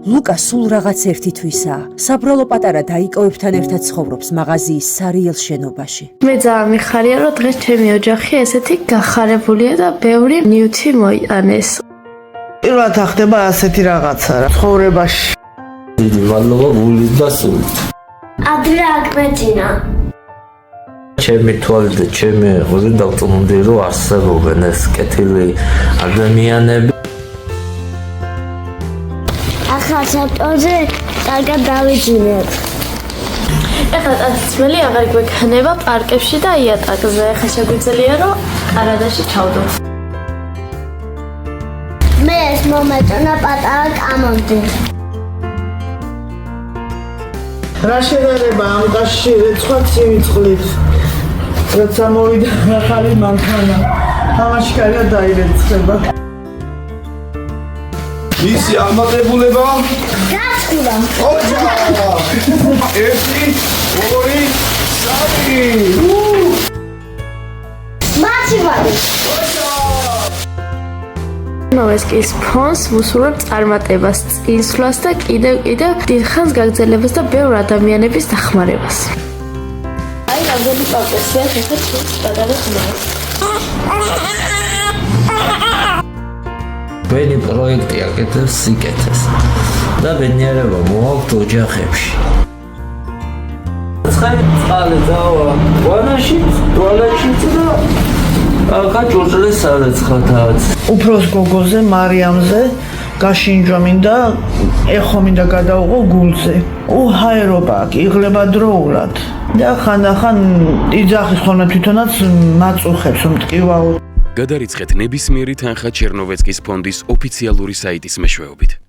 ლუკა სულ რაღაც ერთი თვისაა. საბრალო პატარა დაიკავებთან ერთად ცხოვრობს მაღაზიის სარიელ შენობაში. მე ძალიან მიხარია, რომ დღეს ჩემი ოჯახი ესეთი გახარებულია და ბევრი ნივთი მოიტანეს. პირველად ახდება ასეთი რაღაცა რა ცხოვრებაში. დიდი მადლობა გულით და სულით. ადრე აკმეძინა. ჩემი თვალით და ჩემი ღვიძლით დავწმუნდი, რომ არსებობენ ეს კეთილი ადამიანები. ახალ საფტოზე კარგად დავიძინებ. ეხლა წაცმელი აღარ გვექნება პარკებში და იატაკზე. ეხლა შეგვიძლია რომ ყარადაში ჩავდოთ. მე ეს მომეწონა პატარა კამონდი. რა შედარება ამ კაცში რიცხვა ცივი როცა მოვიდა ახალი მანქანა თამაში კარგად დაირეცხება. ისი ამატებულება გასხურა. ოჯა 1 2 3 მათი ვარ. ნოვესკის ფონს ვუსურვებ წარმატებას, წინსვლას და კიდევ დიდხანს გაგრძელებას და ბევრ ადამიანების დახმარებას. აი რამდენი პაკესია ხეთ პატარა ხმას. ვენი პროექტი აკეთებს სიკეთეს და ბედნიერება მოაქვს ოჯახებში. წყალი დავა ვანაში და გაჭურჭლეს სარეცხათაც. უფროს გოგოზე მარიამზე გაშინჯვა მინდა ეხო მინდა გადაუღო გულზე. უჰაერობა იღლება დროულად და ხანდახან იძახის ხოლმე თვითონაც მაწუხებს მტკივაო. გადარიცხეთ ნებისმიერი თანხა ჩერნოვეცკის ფონდის ოფიციალური საიტის მეშვეობით.